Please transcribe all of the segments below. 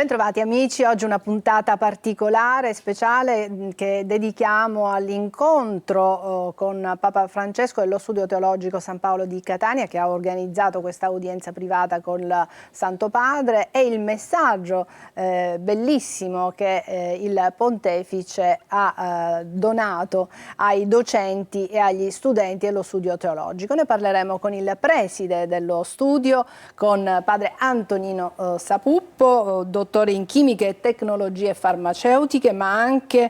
Bentrovati amici, oggi una puntata particolare, speciale, che dedichiamo all'incontro con Papa Francesco e lo Studio Teologico San Paolo di Catania, che ha organizzato questa udienza privata con il Santo Padre, e il messaggio bellissimo che il Pontefice ha donato ai docenti e agli studenti dello Studio Teologico. Ne parleremo con il preside dello studio, con padre Antonino Sapuppo, dottore in chimiche e tecnologie farmaceutiche, ma anche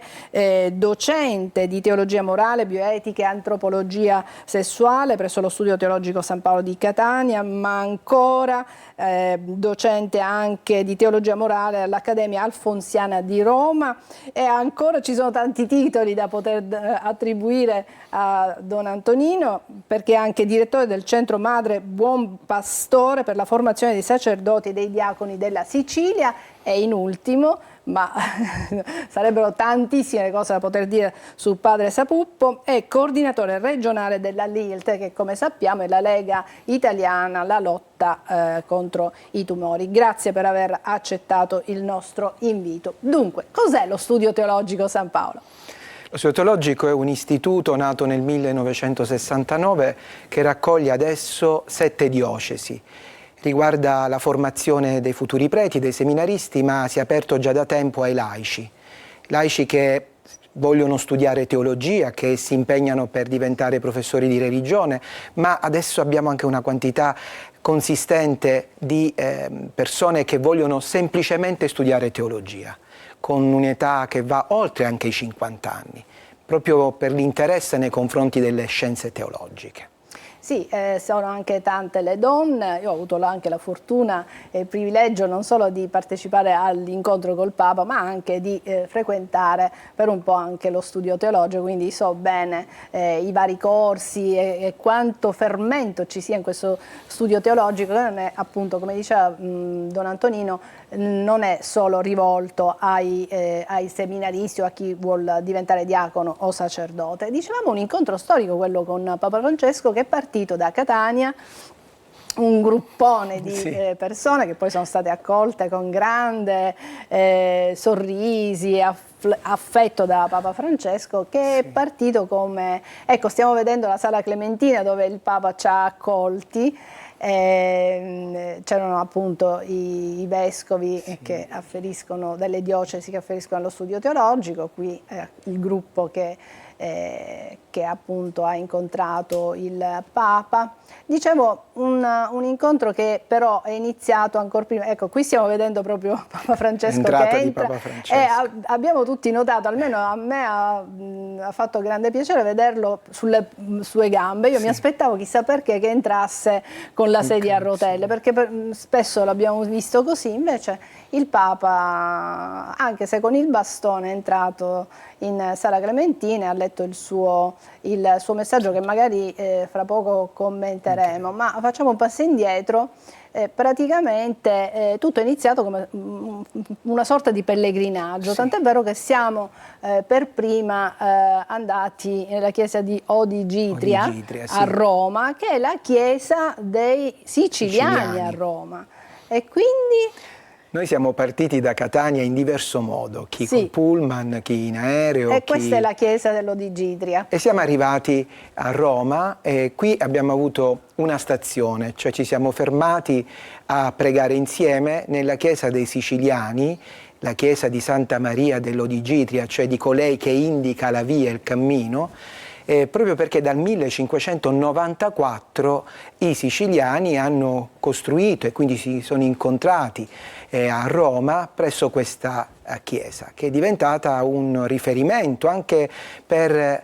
docente di teologia morale, bioetica e antropologia sessuale presso lo Studio Teologico San Paolo di Catania, ma ancora docente anche di teologia morale all'Accademia Alfonsiana di Roma, e ancora ci sono tanti titoli da poter attribuire a Don Antonino, perché è anche direttore del Centro Madre Buon Pastore per la formazione dei sacerdoti e dei diaconi della Sicilia, e in ultimo, ma sarebbero tantissime le cose da poter dire su padre Sapuppo, è coordinatore regionale della LILT, che come sappiamo è la Lega Italiana alla lotta contro i tumori. Grazie per aver accettato il nostro invito. Dunque, cos'è lo Studio Teologico San Paolo? Lo Studio Teologico è un istituto nato nel 1969 che raccoglie adesso 7 diocesi. Riguarda la formazione dei futuri preti, dei seminaristi, ma si è aperto già da tempo ai laici. Laici che vogliono studiare teologia, che si impegnano per diventare professori di religione, ma adesso abbiamo anche una quantità consistente di persone che vogliono semplicemente studiare teologia, con un'età che va oltre anche i 50 anni, proprio per l'interesse nei confronti delle scienze teologiche. Sì, sono anche tante le donne. Io ho avuto anche la fortuna e il privilegio non solo di partecipare all'incontro col Papa, ma anche di frequentare per un po' anche lo studio teologico, quindi so bene i vari corsi e quanto fermento ci sia in questo studio teologico, che non è, appunto, come diceva Don Antonino, non è solo rivolto ai seminaristi o a chi vuol diventare diacono o sacerdote. Dicevamo un incontro storico, quello con Papa Francesco, che è partito da Catania, un gruppone di persone che poi sono state accolte con grande sorrisi e affetto da Papa Francesco, che è partito come, ecco, stiamo vedendo la Sala Clementina dove il Papa ci ha accolti. C'erano appunto i vescovi che afferiscono, delle diocesi che afferiscono allo studio teologico, qui il gruppo che appunto ha incontrato il Papa. Dicevo, un incontro che però è iniziato ancora prima. Ecco, qui stiamo vedendo proprio Papa Francesco che entra, Papa Francesco. E abbiamo tutti notato, almeno a me ha fatto grande piacere vederlo sulle sue gambe. Io mi aspettavo, chissà perché, che entrasse con la sedia a rotelle, perché spesso l'abbiamo visto così. Invece il Papa, anche se con il bastone, è entrato in Sala Clementina, ha letto il suo messaggio, che magari fra poco commenteremo, ma facciamo un passo indietro. Praticamente tutto è iniziato come una sorta di pellegrinaggio, tant'è vero che siamo per prima andati nella chiesa di Odigitria a Roma, che è la chiesa dei siciliani a Roma, e quindi noi siamo partiti da Catania in diverso modo, chi con pullman, chi in aereo. E questa è la chiesa dell'Odigitria. E siamo arrivati a Roma e qui abbiamo avuto una stazione, cioè ci siamo fermati a pregare insieme nella chiesa dei siciliani, la chiesa di Santa Maria dell'Odigitria, cioè di colei che indica la via, il cammino, proprio perché dal 1594 i siciliani hanno costruito e quindi si sono incontrati a Roma presso questa chiesa, che è diventata un riferimento anche per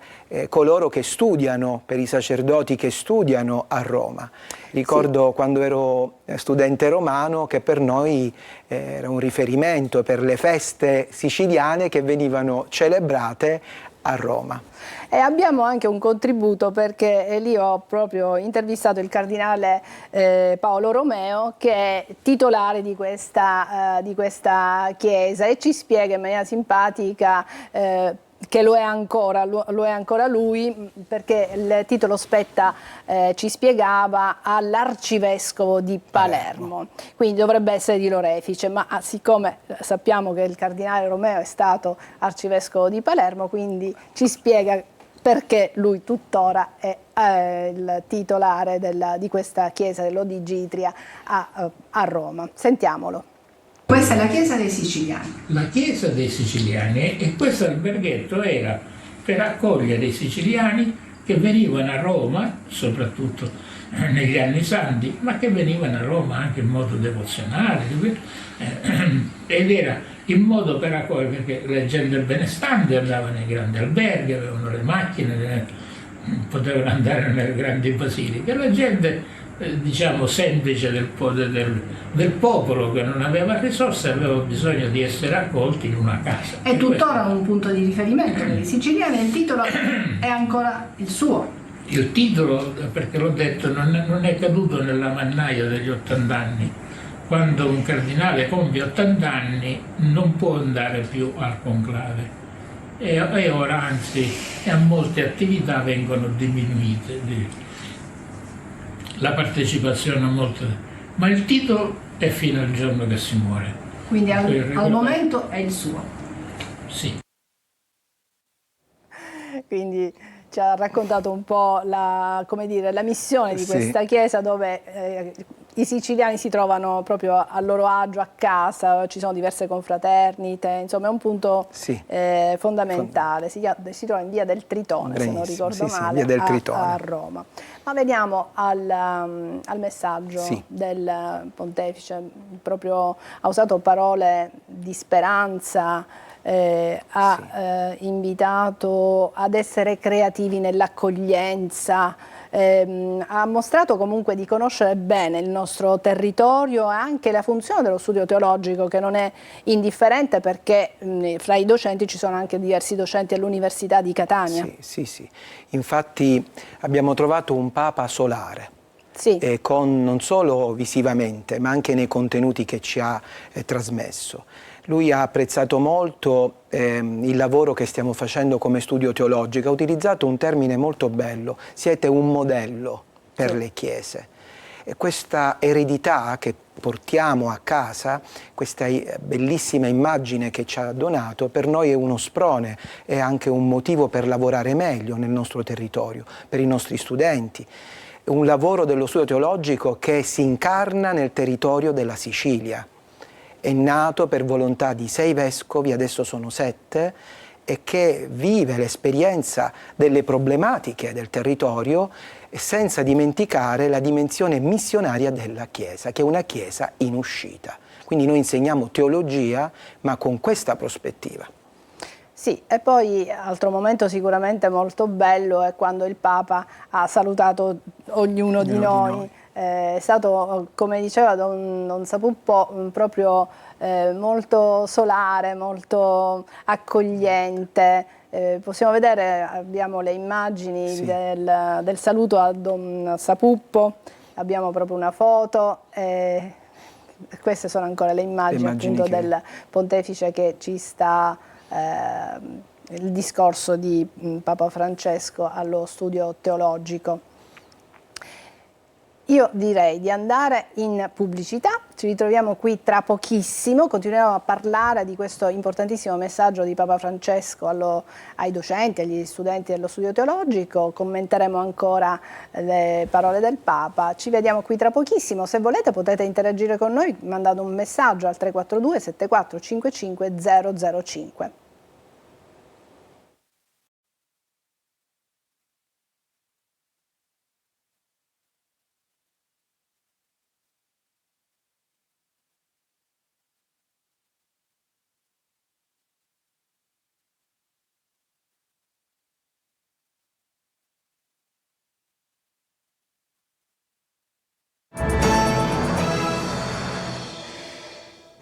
coloro che studiano, per i sacerdoti che studiano a Roma. Ricordo quando ero studente romano che per noi era un riferimento per le feste siciliane che venivano celebrate a Roma. E abbiamo anche un contributo, perché lì ho proprio intervistato il cardinale Paolo Romeo, che è titolare di questa chiesa, e ci spiega in maniera simpatica che lo è ancora lui, perché il titolo spetta, ci spiegava, all'arcivescovo di Palermo, quindi dovrebbe essere di Lorefice, ma siccome sappiamo che il cardinale Romeo è stato arcivescovo di Palermo, quindi ci spiega perché lui tuttora è il titolare di questa chiesa dell'Odigitria a Roma. Sentiamolo. Questa è la chiesa dei siciliani. La chiesa dei siciliani, e questo alberghetto era per accogliere i siciliani che venivano a Roma, soprattutto negli anni santi, ma che venivano a Roma anche in modo devozionale, ed era in modo per accogliere, perché la gente benestante andava nei grandi alberghi, avevano le macchine, potevano andare nelle grandi basiliche, la gente diciamo semplice del popolo che non aveva risorse aveva bisogno di essere accolti in una casa. È tuttora un punto di riferimento per i siciliani, il titolo è ancora il suo. Il titolo, perché l'ho detto, non è caduto nella mannaia degli 80 anni. Quando un cardinale compie 80 anni non può andare più al conclave e ora anzi a molte attività vengono diminuite la partecipazione a molte, ma il titolo è fino al giorno che si muore. Quindi al momento è il suo. Sì. Quindi ci ha raccontato un po' come dire, la missione di questa chiesa, dove i siciliani si trovano proprio a loro agio a casa, ci sono diverse confraternite, insomma è un punto fondamentale. Si trova in via del Tritone, se non ricordo male, a Roma. Ma veniamo al messaggio del pontefice. Proprio ha usato parole di speranza, ha invitato ad essere creativi nell'accoglienza, ha mostrato comunque di conoscere bene il nostro territorio e anche la funzione dello studio teologico, che non è indifferente, perché fra i docenti ci sono anche diversi docenti all'Università di Catania. Sì. Infatti abbiamo trovato un Papa solare. Con, non solo visivamente, ma anche nei contenuti che ci ha trasmesso. Lui ha apprezzato molto il lavoro che stiamo facendo come studio teologico, ha utilizzato un termine molto bello: siete un modello per le chiese. E questa eredità che portiamo a casa, questa bellissima immagine che ci ha donato, per noi è uno sprone, è anche un motivo per lavorare meglio nel nostro territorio, per i nostri studenti. È un lavoro dello studio teologico che si incarna nel territorio della Sicilia. È nato per volontà di 6 vescovi, adesso sono 7, e che vive l'esperienza delle problematiche del territorio, senza dimenticare la dimensione missionaria della Chiesa, che è una Chiesa in uscita. Quindi noi insegniamo teologia, ma con questa prospettiva. Sì, e poi altro momento sicuramente molto bello è quando il Papa ha salutato ognuno di noi. È stato, come diceva Don Sapuppo, proprio molto solare, molto accogliente. Possiamo vedere, abbiamo le immagini del saluto a Don Sapuppo, abbiamo proprio una foto. Queste sono ancora le immagini appunto del pontefice che ci sta il discorso di Papa Francesco allo studio teologico. Io direi di andare in pubblicità, ci ritroviamo qui tra pochissimo, continueremo a parlare di questo importantissimo messaggio di Papa Francesco ai docenti, agli studenti dello studio teologico, commenteremo ancora le parole del Papa, ci vediamo qui tra pochissimo. Se volete potete interagire con noi mandando un messaggio al 342 7455 005.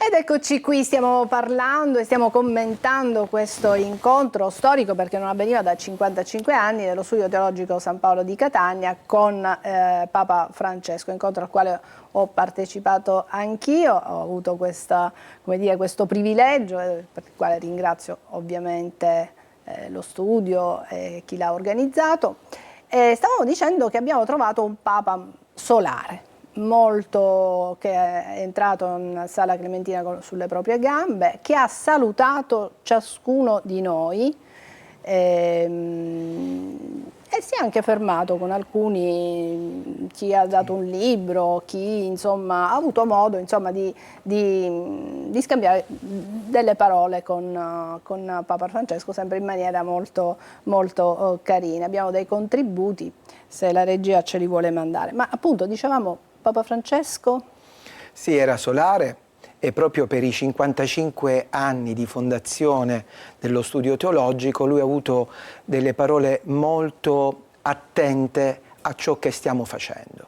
Ed eccoci qui, stiamo parlando e stiamo commentando questo incontro storico, perché non avveniva da 55 anni, dello studio teologico San Paolo di Catania con Papa Francesco, incontro al quale ho partecipato anch'io, ho avuto questo privilegio, per il quale ringrazio ovviamente lo studio e chi l'ha organizzato. Stavamo dicendo che abbiamo trovato un Papa solare, che è entrato in Sala Clementina sulle proprie gambe, che ha salutato ciascuno di noi e si è anche fermato con alcuni, chi ha dato un libro, chi insomma ha avuto modo insomma, di scambiare delle parole con Papa Francesco, sempre in maniera molto, molto carina. Abbiamo dei contributi, se la regia ce li vuole mandare. Ma appunto dicevamo Papa Francesco? Sì, era solare. E proprio per i 55 anni di fondazione dello studio teologico lui ha avuto delle parole molto attente a ciò che stiamo facendo.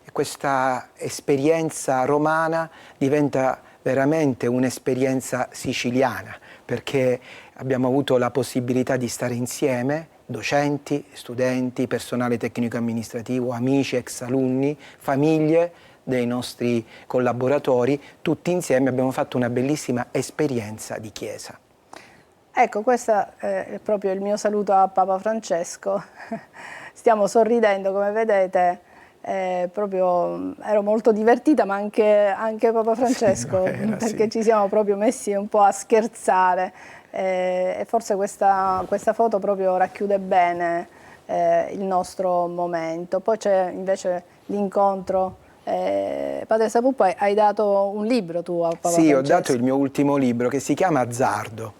E questa esperienza romana diventa veramente un'esperienza siciliana, perché abbiamo avuto la possibilità di stare insieme, docenti, studenti, personale tecnico-amministrativo, amici, ex alunni, famiglie dei nostri collaboratori, tutti insieme abbiamo fatto una bellissima esperienza di Chiesa. Ecco, questo è proprio il mio saluto a Papa Francesco. Stiamo sorridendo, come vedete, proprio ero molto divertita, ma anche Papa Francesco, sì, perché ci siamo proprio messi un po' a scherzare e forse questa foto proprio racchiude bene il nostro momento. Poi c'è invece l'incontro. Padre Sapuppo, hai dato un libro tu a Papa Francesco? Sì, ho dato il mio ultimo libro che si chiama Azzardo.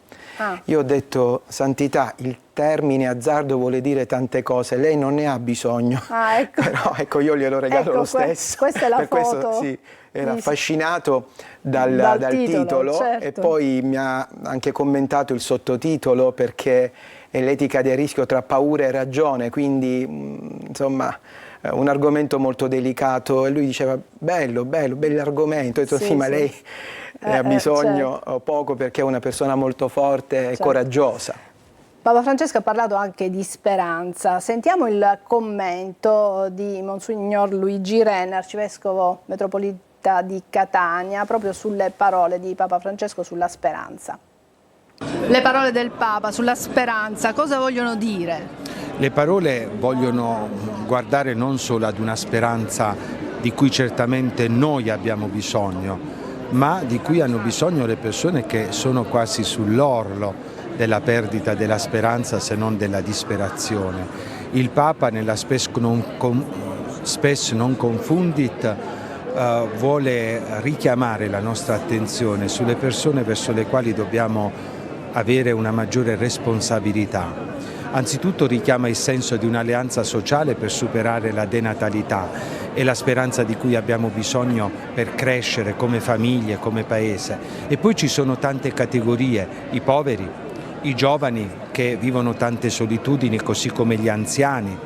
Io ho detto, Santità, il termine azzardo vuole dire tante cose, lei non ne ha bisogno, ecco. Però ecco, io glielo regalo lo stesso. Questa è la per foto. Questo, sì, era affascinato dal titolo, certo. E poi mi ha anche commentato il sottotitolo, perché è l'etica del rischio tra paura e ragione, quindi insomma un argomento molto delicato, e lui diceva bell'argomento. Ho detto sì, ma lei ha bisogno poco, perché è una persona molto forte e coraggiosa. Papa Francesco ha parlato anche di speranza. Sentiamo il commento di Monsignor Luigi Renna, arcivescovo metropolita di Catania, proprio sulle parole di Papa Francesco sulla speranza. Le parole del Papa sulla speranza cosa vogliono dire? Le parole vogliono guardare non solo ad una speranza di cui certamente noi abbiamo bisogno, ma di cui hanno bisogno le persone che sono quasi sull'orlo della perdita della speranza, se non della disperazione. Il Papa nella Spes non confundit vuole richiamare la nostra attenzione sulle persone verso le quali dobbiamo avere una maggiore responsabilità. Anzitutto richiama il senso di un'alleanza sociale per superare la denatalità e la speranza di cui abbiamo bisogno per crescere come famiglie, come paese. E poi ci sono tante categorie, i poveri, i giovani che vivono tante solitudini, così come gli anziani,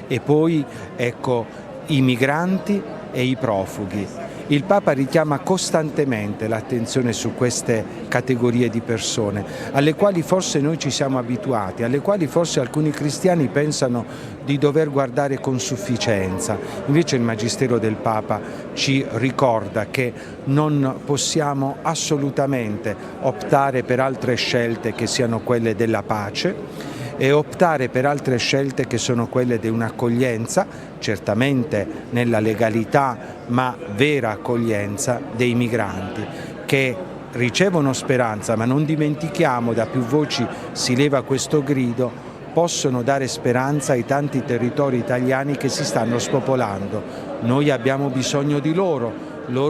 e poi ecco i migranti e i profughi. Il Papa richiama costantemente l'attenzione su queste categorie di persone, alle quali forse noi ci siamo abituati, alle quali forse alcuni cristiani pensano di dover guardare con sufficienza. Invece il Magistero del Papa ci ricorda che non possiamo assolutamente optare per altre scelte che siano quelle della pace, e optare per altre scelte che sono quelle di un'accoglienza, certamente nella legalità, ma vera accoglienza dei migranti, che ricevono speranza, ma non dimentichiamo, da più voci si leva questo grido, possono dare speranza ai tanti territori italiani che si stanno spopolando. Noi abbiamo bisogno di loro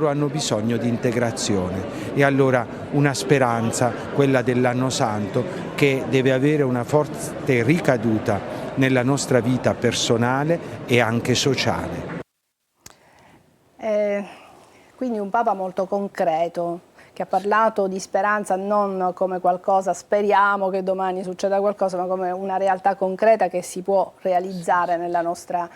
hanno bisogno di integrazione. E allora una speranza, quella dell'anno santo, che deve avere una forte ricaduta nella nostra vita personale e anche sociale. Quindi un Papa molto concreto, che ha parlato di speranza non come qualcosa, speriamo che domani succeda qualcosa, ma come una realtà concreta che si può realizzare nella nostra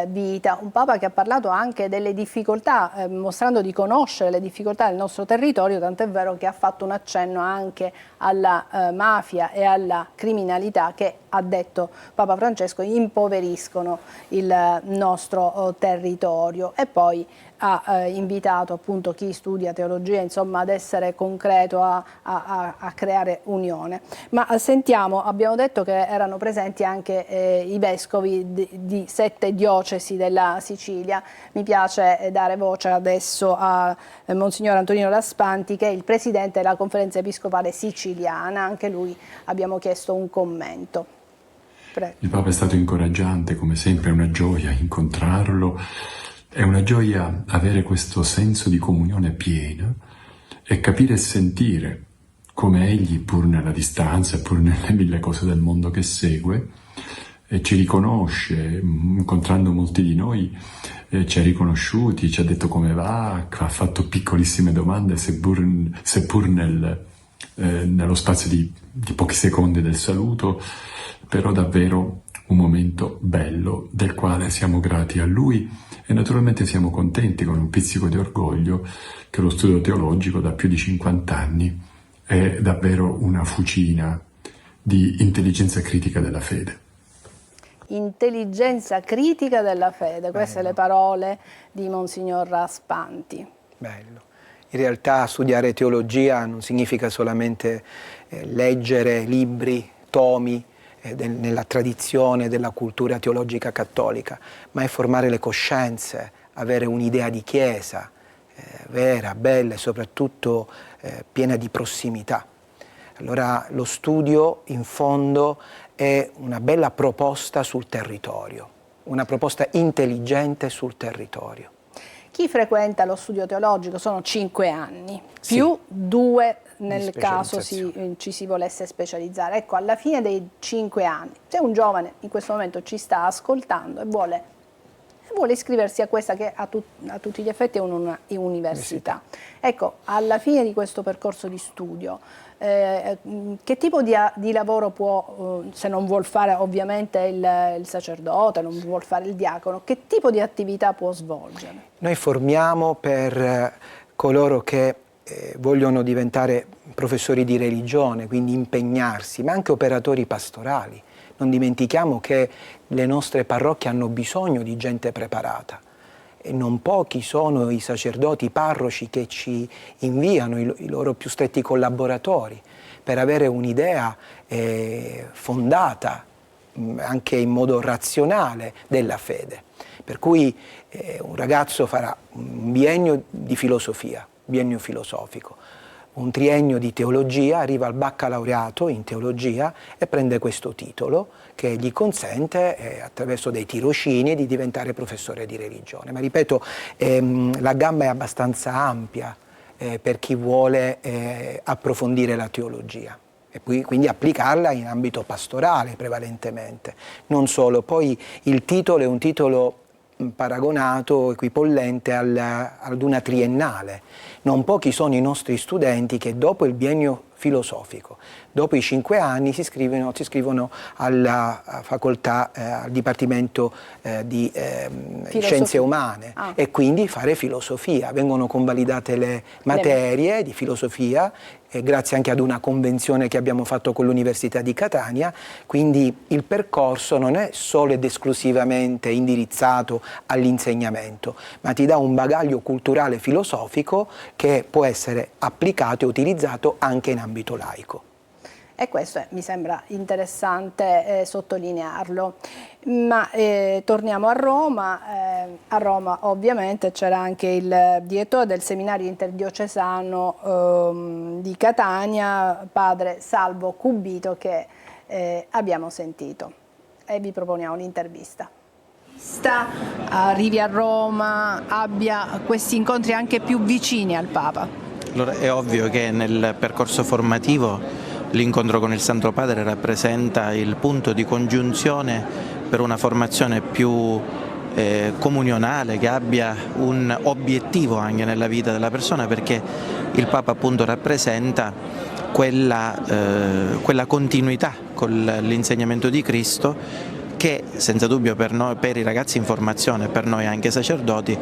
vita. Un Papa che ha parlato anche delle difficoltà, mostrando di conoscere le difficoltà del nostro territorio, tant'è vero che ha fatto un accenno anche alla mafia e alla criminalità che, ha detto Papa Francesco, impoveriscono il nostro territorio. E poi ha invitato appunto chi studia teologia, insomma, ad essere concreto, a creare unione. Ma sentiamo, abbiamo detto che erano presenti anche i vescovi di 7 diocesi della Sicilia. Mi piace dare voce adesso a Monsignor Antonino Raspanti, che è il presidente della Conferenza Episcopale Siciliana. Anche lui abbiamo chiesto un commento. Prego. Il Papa è stato incoraggiante, come sempre è una gioia incontrarlo, è una gioia avere questo senso di comunione piena e capire e sentire come egli, pur nella distanza, pur nelle mille cose del mondo che segue, ci riconosce, incontrando molti di noi, ci ha riconosciuti, ci ha detto come va, ha fatto piccolissime domande, seppur nello spazio di pochi secondi del saluto, però davvero un momento bello del quale siamo grati a lui e naturalmente siamo contenti, con un pizzico di orgoglio, che lo studio teologico da più di 50 anni è davvero una fucina di intelligenza critica della fede. Intelligenza critica della fede, queste le parole di Monsignor Raspanti. Bello. In realtà studiare teologia non significa solamente leggere libri, tomi, nella tradizione della cultura teologica cattolica, ma è formare le coscienze, avere un'idea di Chiesa vera, bella e soprattutto piena di prossimità. Allora lo studio in fondo è una bella proposta sul territorio, una proposta intelligente sul territorio. Chi frequenta lo studio teologico sono 5 anni, più 2 nel caso ci si volesse specializzare. Ecco, alla fine dei 5 anni, se un giovane in questo momento ci sta ascoltando e vuole iscriversi a questa che a tutti gli effetti è un'università, ecco, alla fine di questo percorso di studio, che tipo di lavoro può, se non vuol fare ovviamente il sacerdote, non vuol fare il diacono, che tipo di attività può svolgere? Noi formiamo per coloro che vogliono diventare professori di religione, quindi impegnarsi, ma anche operatori pastorali. Non dimentichiamo che le nostre parrocchie hanno bisogno di gente preparata e non pochi sono i sacerdoti, i parroci che ci inviano, i loro più stretti collaboratori, per avere un'idea fondata anche in modo razionale della fede. Per cui un ragazzo farà un biennio di filosofia, biennio filosofico, un triennio di teologia, arriva al baccalaureato in teologia e prende questo titolo che gli consente, attraverso dei tirocini, di diventare professore di religione. Ma ripeto, la gamma è abbastanza ampia per chi vuole approfondire la teologia e poi quindi applicarla in ambito pastorale prevalentemente. Non solo, poi il titolo è un titolo paragonato, equipollente ad una triennale. Non pochi sono i nostri studenti che dopo il biennio filosofico, dopo i 5 anni si iscrivono alla facoltà, al Dipartimento di Scienze Umane e quindi fare filosofia. Vengono convalidate le materie di filosofia grazie anche ad una convenzione che abbiamo fatto con l'Università di Catania, quindi il percorso non è solo ed esclusivamente indirizzato all'insegnamento, ma ti dà un bagaglio culturale filosofico che può essere applicato e utilizzato anche in ambito laico. E questo mi sembra interessante sottolinearlo. Ma torniamo a Roma. A Roma ovviamente c'era anche il direttore del seminario interdiocesano di Catania, padre Salvo Cubito, che abbiamo sentito e vi proponiamo l'intervista. Arrivi a Roma, abbia questi incontri anche più vicini al Papa. Allora, è ovvio che nel percorso formativo l'incontro con il Santo Padre rappresenta il punto di congiunzione per una formazione più comunionale, che abbia un obiettivo anche nella vita della persona, perché il Papa appunto rappresenta quella continuità con l'insegnamento di Cristo che senza dubbio per noi, per i ragazzi in formazione, per noi anche sacerdoti,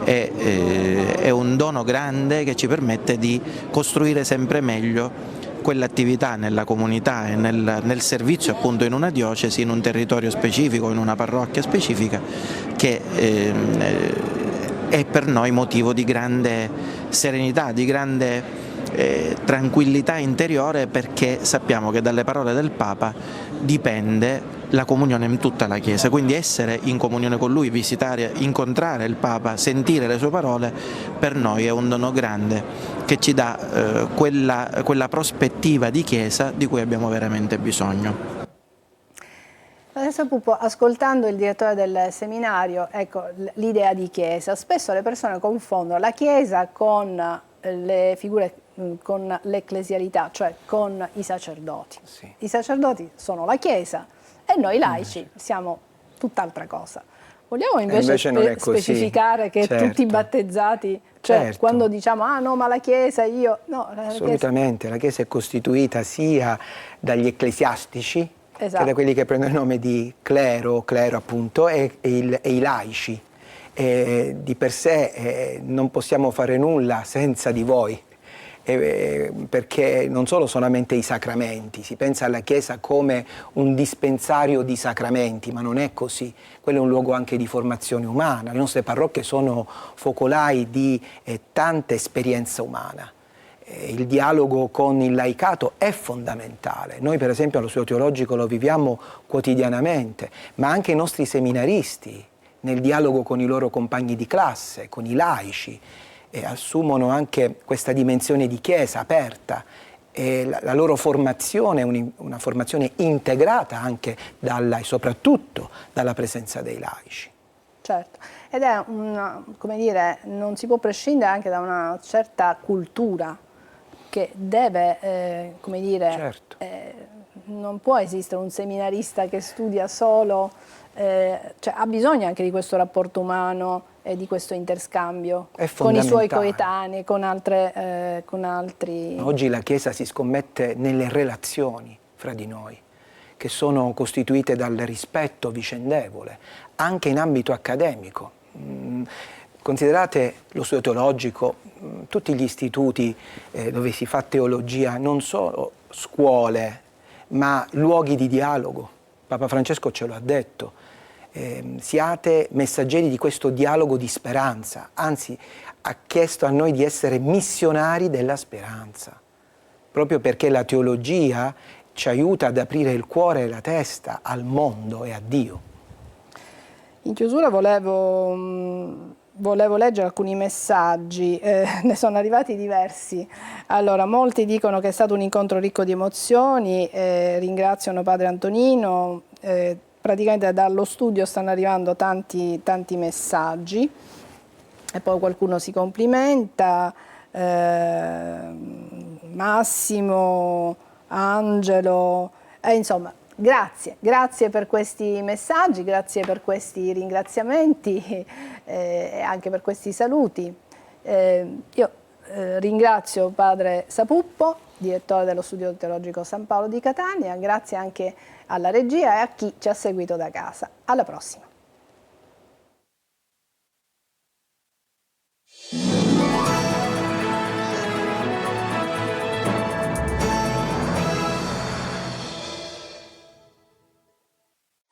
è un dono grande che ci permette di costruire sempre meglio quell'attività nella comunità e nel servizio appunto in una diocesi, in un territorio specifico, in una parrocchia specifica, che è per noi motivo di grande serenità, di grande tranquillità interiore, perché sappiamo che dalle parole del Papa dipende la comunione in tutta la Chiesa, quindi essere in comunione con Lui, visitare, incontrare il Papa, sentire le sue parole, per noi è un dono grande che ci dà quella prospettiva di Chiesa di cui abbiamo veramente bisogno. Adesso Pupo, ascoltando il direttore del seminario, ecco l'idea di Chiesa, spesso le persone confondono la Chiesa con le figure, con l'ecclesialità, cioè con i sacerdoti. Sì. I sacerdoti sono la Chiesa e noi laici siamo tutt'altra cosa. Vogliamo invece non è così. specificare che Certo. tutti i battezzati, cioè Certo. quando diciamo ah no ma la Chiesa io, no, la Assolutamente, la Chiesa è costituita sia dagli ecclesiastici, Esatto. che da quelli che prendono il nome di clero appunto, e i laici. Di per sé non possiamo fare nulla senza di voi, perché non solo solamente i sacramenti, si pensa alla Chiesa come un dispensario di sacramenti, ma non è così. Quello è un luogo anche di formazione umana, le nostre parrocchie sono focolai di tanta esperienza umana. Il dialogo con il laicato è fondamentale. Noi per esempio allo Studio Teologico lo viviamo quotidianamente, ma anche i nostri seminaristi nel dialogo con i loro compagni di classe, con i laici, assumono anche questa dimensione di Chiesa aperta. La loro formazione è una formazione integrata anche e soprattutto dalla presenza dei laici. Certo, ed è come dire, non si può prescindere anche da una certa cultura che deve, come dire, Certo. Non può esistere un seminarista che studia solo, cioè ha bisogno anche di questo rapporto umano e di questo interscambio con i suoi coetanei, con altri. Oggi la Chiesa si scommette nelle relazioni fra di noi, che sono costituite dal rispetto vicendevole, anche in ambito accademico. Considerate lo Studio Teologico, tutti gli istituti dove si fa teologia, non solo scuole, ma luoghi di dialogo. Papa Francesco ce lo ha detto. Siate messaggeri di questo dialogo di speranza, anzi ha chiesto a noi di essere missionari della speranza, proprio perché la teologia ci aiuta ad aprire il cuore e la testa al mondo e a Dio. In chiusura volevo leggere alcuni messaggi, ne sono arrivati diversi. Allora, molti dicono che è stato un incontro ricco di emozioni, ringraziano Padre Antonino, praticamente dallo studio stanno arrivando tanti messaggi e poi qualcuno si complimenta, Massimo, Angelo, insomma. Grazie per questi messaggi, grazie per questi ringraziamenti e anche per questi saluti. Io ringrazio Padre Sapuppo, direttore dello Studio Teologico San Paolo di Catania, grazie anche alla regia e a chi ci ha seguito da casa. Alla prossima.